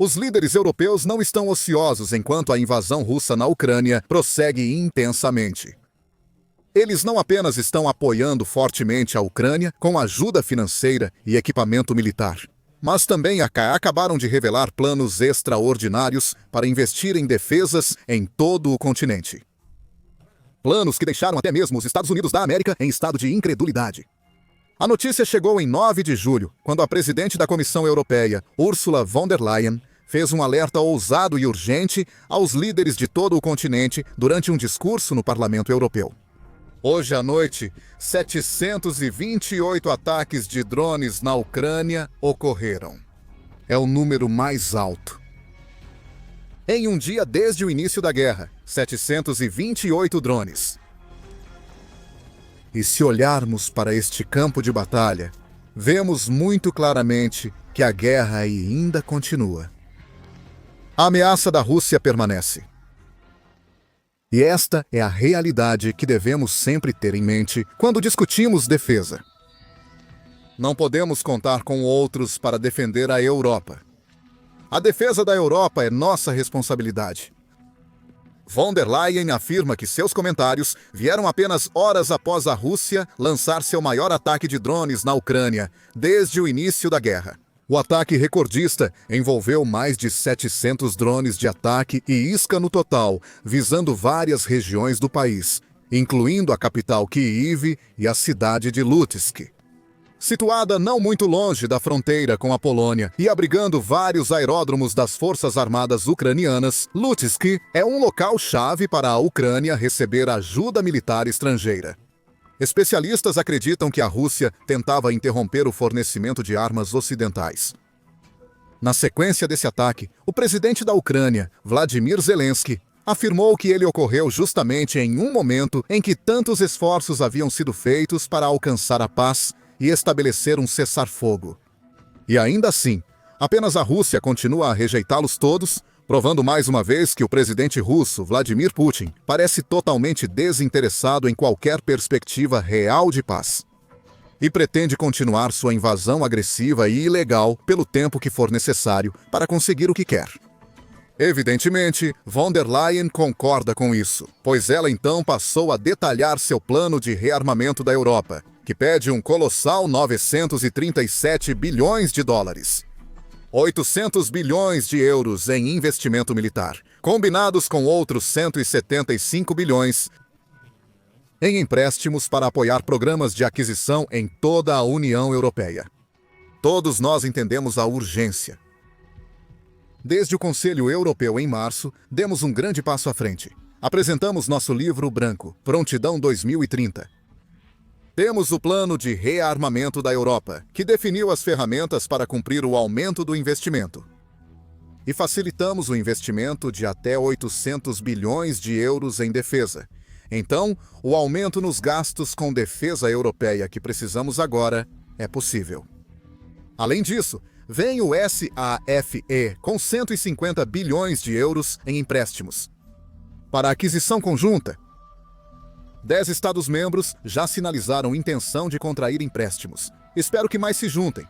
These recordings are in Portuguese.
Os líderes europeus não estão ociosos enquanto a invasão russa na Ucrânia prossegue intensamente. Eles não apenas estão apoiando fortemente a Ucrânia com ajuda financeira e equipamento militar, mas também acabaram de revelar planos extraordinários para investir em defesas em todo o continente. Planos que deixaram até mesmo os Estados Unidos da América em estado de incredulidade. A notícia chegou em 9 de julho, quando a presidente da Comissão Europeia, Ursula von der Leyen, fez um alerta ousado e urgente aos líderes de todo o continente durante um discurso no Parlamento Europeu. Hoje à noite, 728 ataques de drones na Ucrânia ocorreram. É o número mais alto. Em um dia desde o início da guerra, 728 drones. E se olharmos para este campo de batalha, vemos muito claramente que a guerra ainda continua. A ameaça da Rússia permanece. E esta é a realidade que devemos sempre ter em mente quando discutimos defesa. Não podemos contar com outros para defender a Europa. A defesa da Europa é nossa responsabilidade. Von der Leyen afirma que seus comentários vieram apenas horas após a Rússia lançar seu maior ataque de drones na Ucrânia, desde o início da guerra. O ataque recordista envolveu mais de 700 drones de ataque e isca no total, visando várias regiões do país, incluindo a capital Kyiv e a cidade de Lutsk. Situada não muito longe da fronteira com a Polônia e abrigando vários aeródromos das Forças Armadas Ucranianas, Lutsk é um local-chave para a Ucrânia receber ajuda militar estrangeira. Especialistas acreditam que a Rússia tentava interromper o fornecimento de armas ocidentais. Na sequência desse ataque, o presidente da Ucrânia, Vladimir Zelensky, afirmou que ele ocorreu justamente em um momento em que tantos esforços haviam sido feitos para alcançar a paz e estabelecer um cessar-fogo. E ainda assim, apenas a Rússia continua a rejeitá-los todos, provando mais uma vez que o presidente russo, Vladimir Putin, parece totalmente desinteressado em qualquer perspectiva real de paz. E pretende continuar sua invasão agressiva e ilegal pelo tempo que for necessário para conseguir o que quer. Evidentemente, von der Leyen concorda com isso, pois ela então passou a detalhar seu plano de rearmamento da Europa, que pede um colossal 937 bilhões de dólares. 800 bilhões de euros em investimento militar, combinados com outros 175 bilhões em empréstimos para apoiar programas de aquisição em toda a União Europeia. Todos nós entendemos a urgência. Desde o Conselho Europeu em março, demos um grande passo à frente. Apresentamos nosso livro branco, Prontidão 2030. Temos o plano de rearmamento da Europa, que definiu as ferramentas para cumprir o aumento do investimento. E facilitamos o investimento de até 800 bilhões de euros em defesa. Então, o aumento nos gastos com defesa europeia que precisamos agora é possível. Além disso, vem o SAFE com 150 bilhões de euros em empréstimos. Para a aquisição conjunta, 10 Estados-membros já sinalizaram intenção de contrair empréstimos. Espero que mais se juntem.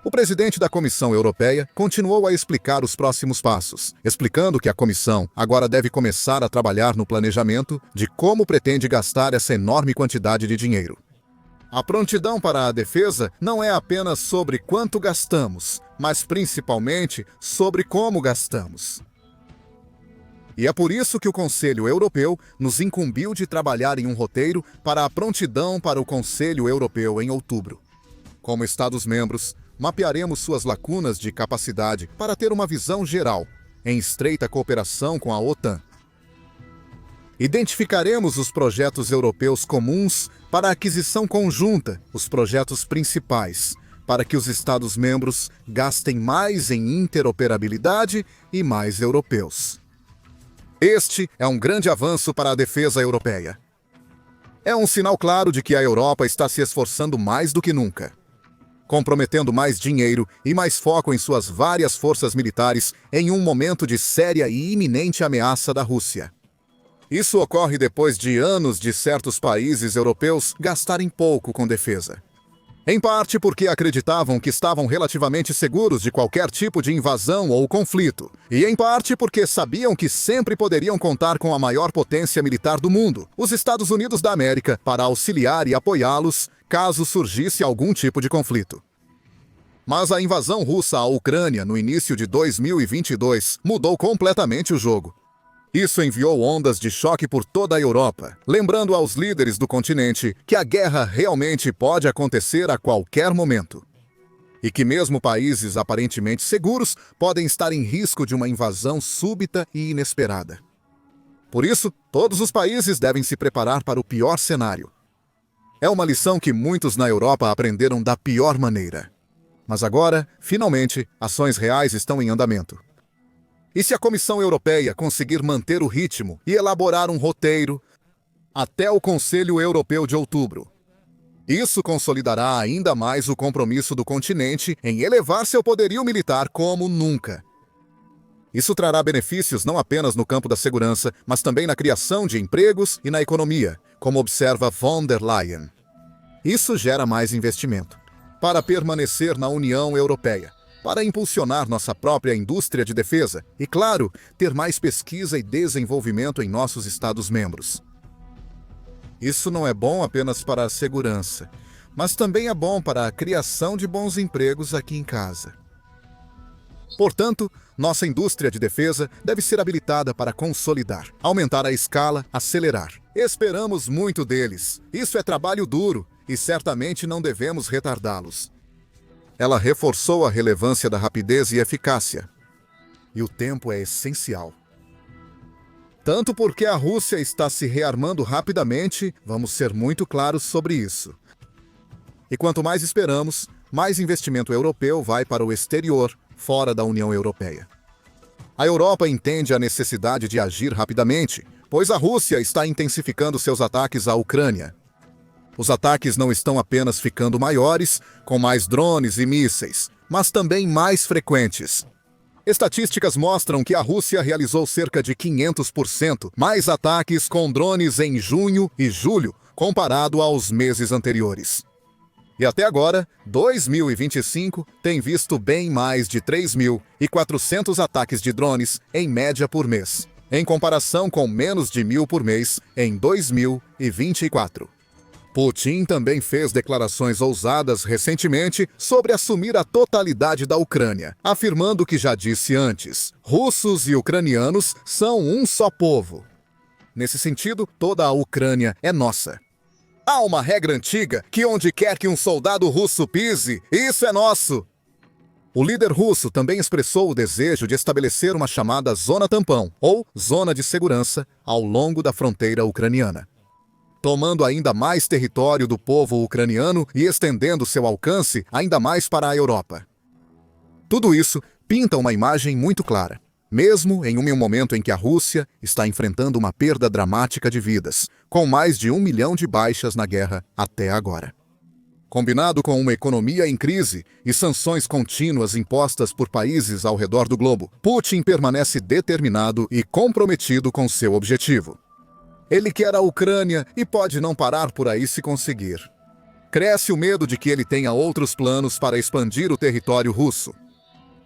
O presidente da Comissão Europeia continuou a explicar os próximos passos, explicando que a Comissão agora deve começar a trabalhar no planejamento de como pretende gastar essa enorme quantidade de dinheiro. A prontidão para a defesa não é apenas sobre quanto gastamos, mas principalmente sobre como gastamos. E é por isso que o Conselho Europeu nos incumbiu de trabalhar em um roteiro para a prontidão para o Conselho Europeu em outubro. Como Estados-membros, mapearemos suas lacunas de capacidade para ter uma visão geral, em estreita cooperação com a OTAN. Identificaremos os projetos europeus comuns para a aquisição conjunta, os projetos principais, para que os Estados-membros gastem mais em interoperabilidade e mais europeus. Este é um grande avanço para a defesa europeia. É um sinal claro de que a Europa está se esforçando mais do que nunca, comprometendo mais dinheiro e mais foco em suas várias forças militares em um momento de séria e iminente ameaça da Rússia. Isso ocorre depois de anos de certos países europeus gastarem pouco com defesa. Em parte porque acreditavam que estavam relativamente seguros de qualquer tipo de invasão ou conflito, e em parte porque sabiam que sempre poderiam contar com a maior potência militar do mundo, os Estados Unidos da América, para auxiliar e apoiá-los caso surgisse algum tipo de conflito. Mas a invasão russa à Ucrânia no início de 2022 mudou completamente o jogo. Isso enviou ondas de choque por toda a Europa, lembrando aos líderes do continente que a guerra realmente pode acontecer a qualquer momento. E que mesmo países aparentemente seguros podem estar em risco de uma invasão súbita e inesperada. Por isso, todos os países devem se preparar para o pior cenário. É uma lição que muitos na Europa aprenderam da pior maneira. Mas agora, finalmente, ações reais estão em andamento. E se a Comissão Europeia conseguir manter o ritmo e elaborar um roteiro até o Conselho Europeu de outubro, isso consolidará ainda mais o compromisso do continente em elevar seu poderio militar como nunca. Isso trará benefícios não apenas no campo da segurança, mas também na criação de empregos e na economia, como observa von der Leyen. Isso gera mais investimento para permanecer na União Europeia, para impulsionar nossa própria indústria de defesa e, claro, ter mais pesquisa e desenvolvimento em nossos Estados-membros. Isso não é bom apenas para a segurança, mas também é bom para a criação de bons empregos aqui em casa. Portanto, nossa indústria de defesa deve ser habilitada para consolidar, aumentar a escala, acelerar. Esperamos muito deles. Isso é trabalho duro e certamente não devemos retardá-los. Ela reforçou a relevância da rapidez e eficácia. E o tempo é essencial. Tanto porque a Rússia está se rearmando rapidamente, vamos ser muito claros sobre isso. E quanto mais esperamos, mais investimento europeu vai para o exterior, fora da União Europeia. A Europa entende a necessidade de agir rapidamente, pois a Rússia está intensificando seus ataques à Ucrânia. Os ataques não estão apenas ficando maiores, com mais drones e mísseis, mas também mais frequentes. Estatísticas mostram que a Rússia realizou cerca de 500% mais ataques com drones em junho e julho, comparado aos meses anteriores. E até agora, 2025 tem visto bem mais de 3.400 ataques de drones em média por mês, em comparação com menos de 1.000 por mês em 2024. Putin também fez declarações ousadas recentemente sobre assumir a totalidade da Ucrânia, afirmando que já disse antes: russos e ucranianos são um só povo. Nesse sentido, toda a Ucrânia é nossa. Há uma regra antiga que onde quer que um soldado russo pise, isso é nosso. O líder russo também expressou o desejo de estabelecer uma chamada zona tampão, ou zona de segurança, ao longo da fronteira ucraniana, tomando ainda mais território do povo ucraniano e estendendo seu alcance ainda mais para a Europa. Tudo isso pinta uma imagem muito clara, mesmo em um momento em que a Rússia está enfrentando uma perda dramática de vidas, com mais de 1 milhão de baixas na guerra até agora. Combinado com uma economia em crise e sanções contínuas impostas por países ao redor do globo, Putin permanece determinado e comprometido com seu objetivo. Ele quer a Ucrânia e pode não parar por aí se conseguir. Cresce o medo de que ele tenha outros planos para expandir o território russo.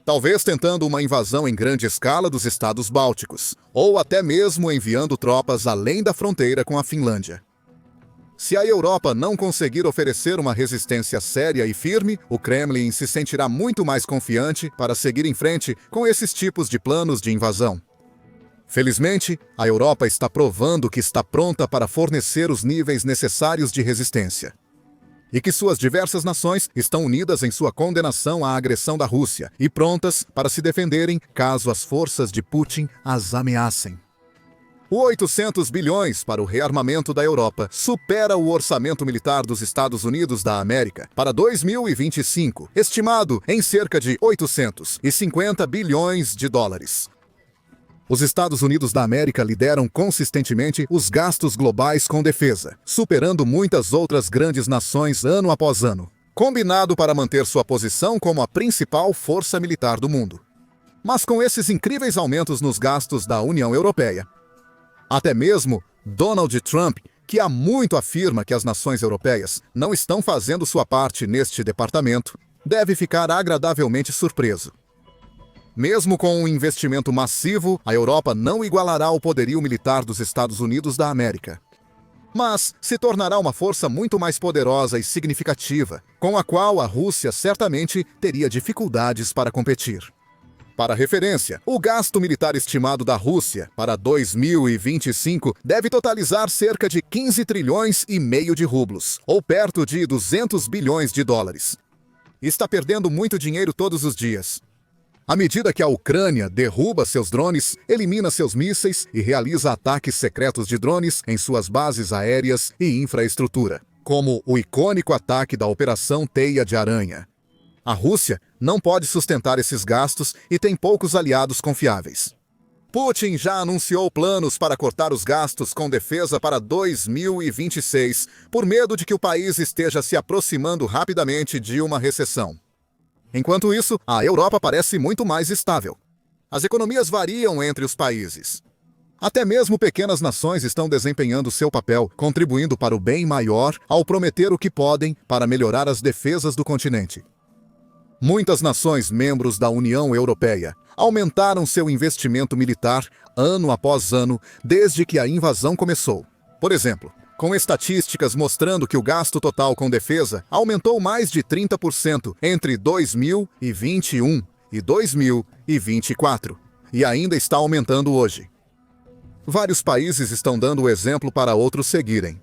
Talvez tentando uma invasão em grande escala dos estados bálticos, ou até mesmo enviando tropas além da fronteira com a Finlândia. Se a Europa não conseguir oferecer uma resistência séria e firme, o Kremlin se sentirá muito mais confiante para seguir em frente com esses tipos de planos de invasão. Felizmente, a Europa está provando que está pronta para fornecer os níveis necessários de resistência. E que suas diversas nações estão unidas em sua condenação à agressão da Rússia e prontas para se defenderem caso as forças de Putin as ameacem. O 800 bilhões para o rearmamento da Europa supera o orçamento militar dos Estados Unidos da América para 2025, estimado em cerca de 850 bilhões de dólares. Os Estados Unidos da América lideram consistentemente os gastos globais com defesa, superando muitas outras grandes nações ano após ano, combinado para manter sua posição como a principal força militar do mundo. Mas com esses incríveis aumentos nos gastos da União Europeia, até mesmo Donald Trump que há muito afirma que as nações europeias não estão fazendo sua parte neste departamento, deve ficar agradavelmente surpreso. Mesmo com um investimento massivo, a Europa não igualará o poderio militar dos Estados Unidos da América. Mas se tornará uma força muito mais poderosa e significativa, com a qual a Rússia certamente teria dificuldades para competir. Para referência, o gasto militar estimado da Rússia para 2025 deve totalizar cerca de 15 trilhões e meio de rublos, ou perto de 200 bilhões de dólares. Está perdendo muito dinheiro todos os dias. À medida que a Ucrânia derruba seus drones, elimina seus mísseis e realiza ataques secretos de drones em suas bases aéreas e infraestrutura, como o icônico ataque da Operação Teia de Aranha. A Rússia não pode sustentar esses gastos e tem poucos aliados confiáveis. Putin já anunciou planos para cortar os gastos com defesa para 2026, por medo de que o país esteja se aproximando rapidamente de uma recessão. Enquanto isso, a Europa parece muito mais estável. As economias variam entre os países. Até mesmo pequenas nações estão desempenhando seu papel, contribuindo para o bem maior ao prometer o que podem para melhorar as defesas do continente. Muitas nações membros da União Europeia aumentaram seu investimento militar ano após ano desde que a invasão começou. Por exemplo, com estatísticas mostrando que o gasto total com defesa aumentou mais de 30% entre 2021 e 2024, e ainda está aumentando hoje. Vários países estão dando o exemplo para outros seguirem,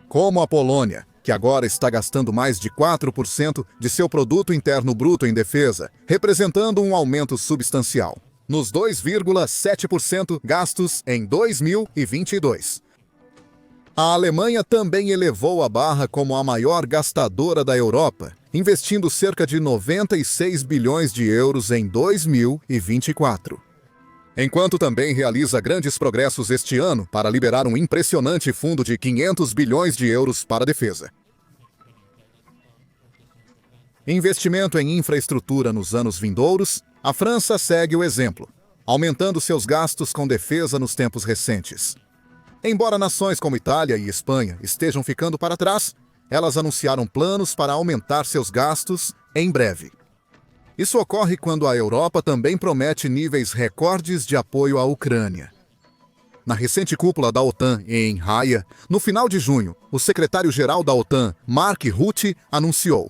como a Polônia, que agora está gastando mais de 4% de seu produto interno bruto em defesa, representando um aumento substancial, nos 2,7% gastos em 2022. A Alemanha também elevou a barra como a maior gastadora da Europa, investindo cerca de 96 bilhões de euros em 2024. Enquanto também realiza grandes progressos este ano para liberar um impressionante fundo de 500 bilhões de euros para a defesa. Investimento em infraestrutura nos anos vindouros, a França segue o exemplo, aumentando seus gastos com defesa nos tempos recentes. Embora nações como Itália e Espanha estejam ficando para trás, elas anunciaram planos para aumentar seus gastos em breve. Isso ocorre quando a Europa também promete níveis recordes de apoio à Ucrânia. Na recente cúpula da OTAN em Haia, no final de junho, o secretário-geral da OTAN, Mark Rutte, anunciou: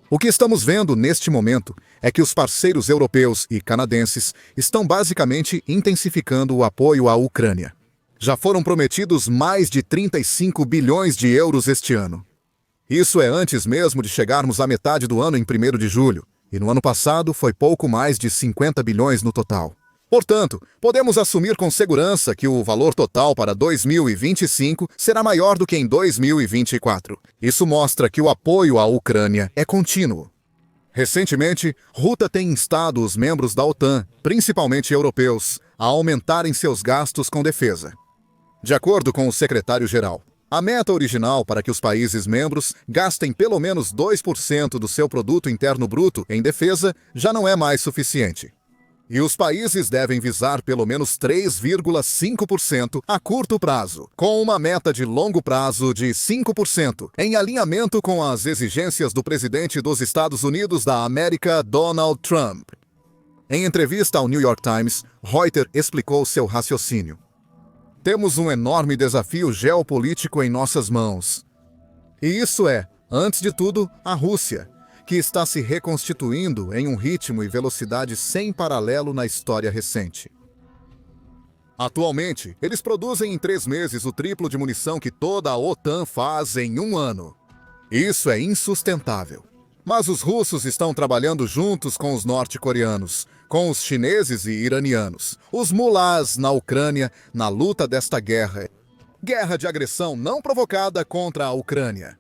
"O que estamos vendo neste momento é que os parceiros europeus e canadenses estão basicamente intensificando o apoio à Ucrânia. Já foram prometidos mais de 35 bilhões de euros este ano. Isso é antes mesmo de chegarmos à metade do ano em 1º de julho, e no ano passado foi pouco mais de 50 bilhões no total. Portanto, podemos assumir com segurança que o valor total para 2025 será maior do que em 2024. Isso mostra que o apoio à Ucrânia é contínuo." Recentemente, Rutte tem instado os membros da OTAN, principalmente europeus, a aumentarem seus gastos com defesa. De acordo com o secretário-geral, a meta original para que os países membros gastem pelo menos 2% do seu produto interno bruto em defesa já não é mais suficiente. E os países devem visar pelo menos 3,5% a curto prazo, com uma meta de longo prazo de 5%, em alinhamento com as exigências do presidente dos Estados Unidos da América, Donald Trump. Em entrevista ao New York Times, Reuters explicou seu raciocínio. "Temos um enorme desafio geopolítico em nossas mãos. E isso é, antes de tudo, a Rússia, que está se reconstituindo em um ritmo e velocidade sem paralelo na história recente. Atualmente, eles produzem em 3 meses o triplo de munição que toda a OTAN faz em 1 ano. Isso é insustentável. Mas os russos estão trabalhando juntos com os norte-coreanos, com os chineses e iranianos, os mulás na Ucrânia, na luta desta guerra de agressão não provocada contra a Ucrânia.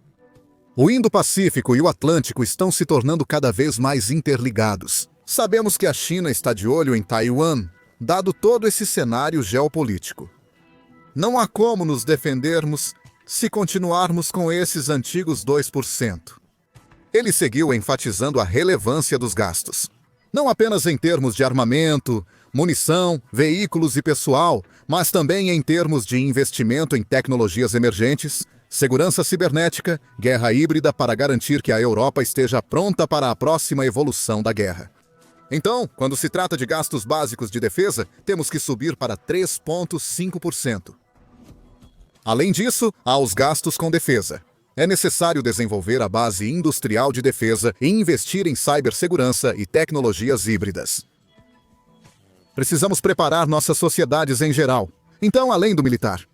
O Indo-Pacífico e o Atlântico estão se tornando cada vez mais interligados. Sabemos que a China está de olho em Taiwan, dado todo esse cenário geopolítico. Não há como nos defendermos se continuarmos com esses antigos 2%. Ele seguiu enfatizando a relevância dos gastos. Não apenas em termos de armamento, munição, veículos e pessoal, mas também em termos de investimento em tecnologias emergentes, segurança cibernética, guerra híbrida para garantir que a Europa esteja pronta para a próxima evolução da guerra. Então, quando se trata de gastos básicos de defesa, temos que subir para 3,5%. Além disso, há os gastos com defesa. É necessário desenvolver a base industrial de defesa e investir em cibersegurança e tecnologias híbridas. Precisamos preparar nossas sociedades em geral, então além do militar.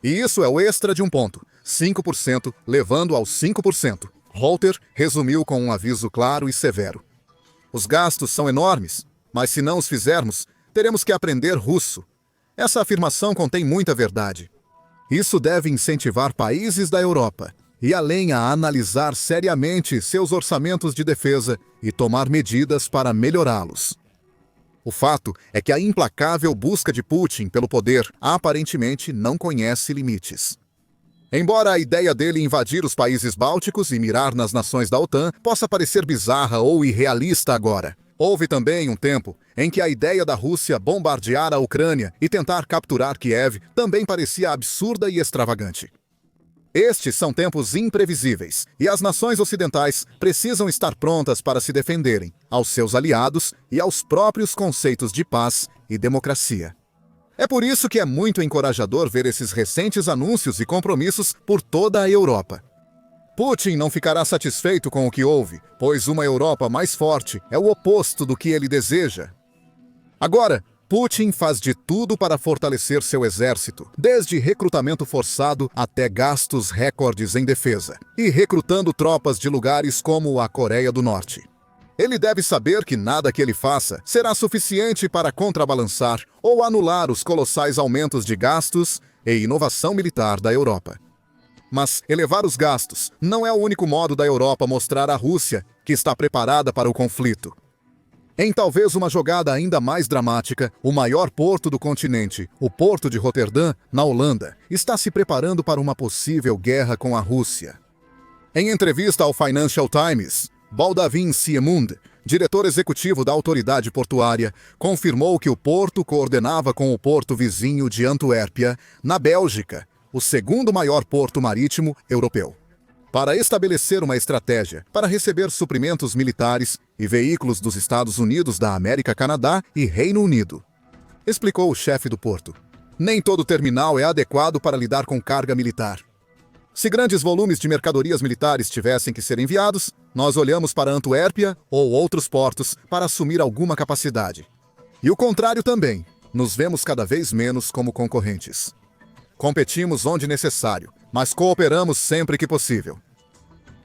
E isso é o extra de um ponto, 5%, levando aos 5%. Holter resumiu com um aviso claro e severo. Os gastos são enormes, mas se não os fizermos, teremos que aprender russo. Essa afirmação contém muita verdade. Isso deve incentivar países da Europa e além a analisar seriamente seus orçamentos de defesa e tomar medidas para melhorá-los. O fato é que a implacável busca de Putin pelo poder aparentemente não conhece limites. Embora a ideia dele invadir os países bálticos e mirar nas nações da OTAN possa parecer bizarra ou irrealista agora, houve também um tempo em que a ideia da Rússia bombardear a Ucrânia e tentar capturar Kiev também parecia absurda e extravagante. Estes são tempos imprevisíveis e as nações ocidentais precisam estar prontas para se defenderem, aos seus aliados e aos próprios conceitos de paz e democracia. É por isso que é muito encorajador ver esses recentes anúncios e compromissos por toda a Europa. Putin não ficará satisfeito com o que houve, pois uma Europa mais forte é o oposto do que ele deseja. Agora, Putin faz de tudo para fortalecer seu exército, desde recrutamento forçado até gastos recordes em defesa, e recrutando tropas de lugares como a Coreia do Norte. Ele deve saber que nada que ele faça será suficiente para contrabalançar ou anular os colossais aumentos de gastos e inovação militar da Europa. Mas elevar os gastos não é o único modo da Europa mostrar à Rússia que está preparada para o conflito. Em talvez uma jogada ainda mais dramática, o maior porto do continente, o porto de Roterdã, na Holanda, está se preparando para uma possível guerra com a Rússia. Em entrevista ao Financial Times, Baldwin Siemund, diretor executivo da autoridade portuária, confirmou que o porto coordenava com o porto vizinho de Antuérpia, na Bélgica, o segundo maior porto marítimo europeu, para estabelecer uma estratégia para receber suprimentos militares e veículos dos Estados Unidos da América, Canadá e Reino Unido. Explicou o chefe do porto. Nem todo terminal é adequado para lidar com carga militar. Se grandes volumes de mercadorias militares tivessem que ser enviados, nós olhamos para Antuérpia ou outros portos para assumir alguma capacidade. E o contrário também, nos vemos cada vez menos como concorrentes. Competimos onde necessário, mas cooperamos sempre que possível.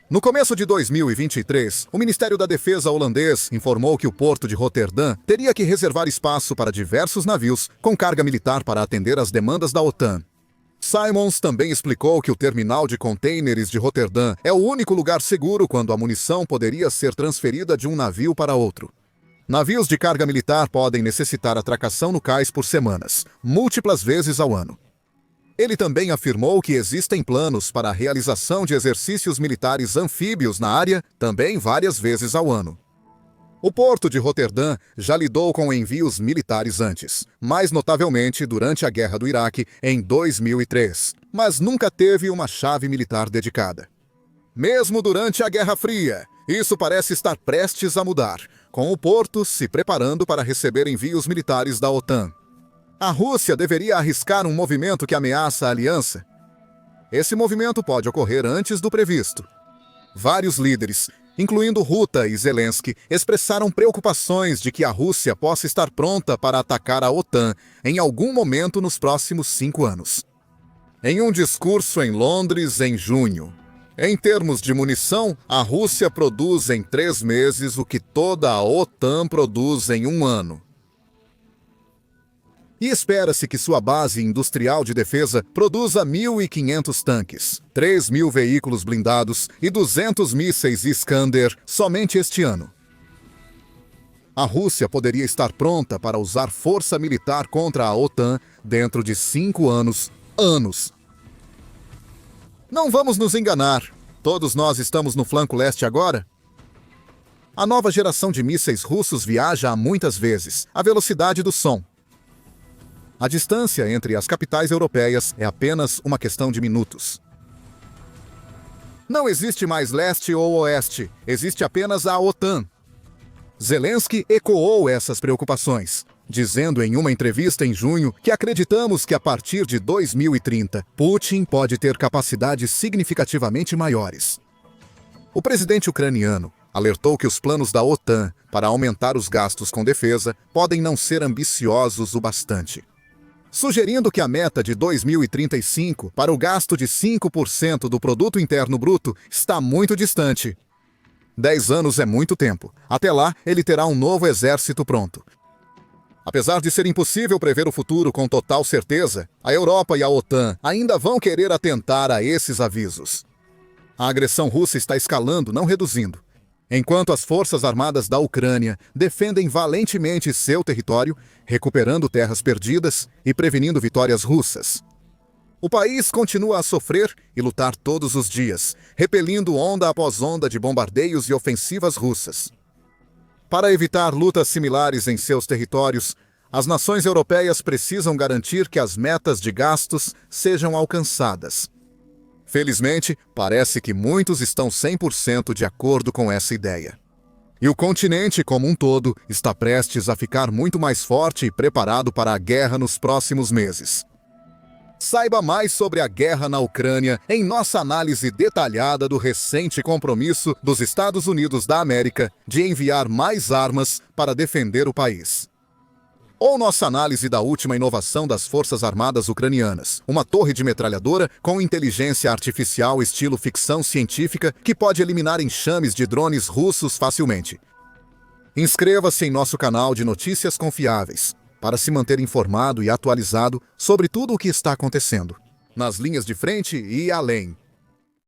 No começo de 2023, o Ministério da Defesa holandês informou que o porto de Roterdã teria que reservar espaço para diversos navios com carga militar para atender às demandas da OTAN. Simons também explicou que o terminal de contêineres de Roterdã é o único lugar seguro quando a munição poderia ser transferida de um navio para outro. Navios de carga militar podem necessitar atracação no cais por semanas, múltiplas vezes ao ano. Ele também afirmou que existem planos para a realização de exercícios militares anfíbios na área, também várias vezes ao ano. O porto de Roterdã já lidou com envios militares antes, mais notavelmente durante a Guerra do Iraque em 2003, mas nunca teve uma chave militar dedicada. Mesmo durante a Guerra Fria, isso parece estar prestes a mudar, com o porto se preparando para receber envios militares da OTAN. A Rússia deveria arriscar um movimento que ameaça a aliança? Esse movimento pode ocorrer antes do previsto. Vários líderes, incluindo Ruta e Zelensky, expressaram preocupações de que a Rússia possa estar pronta para atacar a OTAN em algum momento nos próximos 5 anos. Em um discurso em Londres em junho, em termos de munição, a Rússia produz em 3 meses o que toda a OTAN produz em 1 ano. E espera-se que sua base industrial de defesa produza 1.500 tanques, 3.000 veículos blindados e 200 mísseis Iskander somente este ano. A Rússia poderia estar pronta para usar força militar contra a OTAN dentro de 5 anos. Não vamos nos enganar. Todos nós estamos no flanco leste agora. A nova geração de mísseis russos viaja a muitas vezes à velocidade do som. A distância entre as capitais europeias é apenas uma questão de minutos. Não existe mais leste ou oeste, existe apenas a OTAN. Zelensky ecoou essas preocupações, dizendo em uma entrevista em junho que acreditamos que a partir de 2030, Putin pode ter capacidades significativamente maiores. O presidente ucraniano alertou que os planos da OTAN para aumentar os gastos com defesa podem não ser ambiciosos o bastante, sugerindo que a meta de 2035 para o gasto de 5% do produto interno bruto está muito distante. 10 anos é muito tempo. Até lá, ele terá um novo exército pronto. Apesar de ser impossível prever o futuro com total certeza, a Europa e a OTAN ainda vão querer atentar a esses avisos. A agressão russa está escalando, não reduzindo. Enquanto as forças armadas da Ucrânia defendem valentemente seu território, recuperando terras perdidas e prevenindo vitórias russas. O país continua a sofrer e lutar todos os dias, repelindo onda após onda de bombardeios e ofensivas russas. Para evitar lutas similares em seus territórios, as nações europeias precisam garantir que as metas de gastos sejam alcançadas. Felizmente, parece que muitos estão 100% de acordo com essa ideia. E o continente como um todo está prestes a ficar muito mais forte e preparado para a guerra nos próximos meses. Saiba mais sobre a guerra na Ucrânia em nossa análise detalhada do recente compromisso dos Estados Unidos da América de enviar mais armas para defender o país. Ou nossa análise da última inovação das Forças Armadas Ucranianas, uma torre de metralhadora com inteligência artificial estilo ficção científica que pode eliminar enxames de drones russos facilmente. Inscreva-se em nosso canal de notícias confiáveis para se manter informado e atualizado sobre tudo o que está acontecendo, nas linhas de frente e além.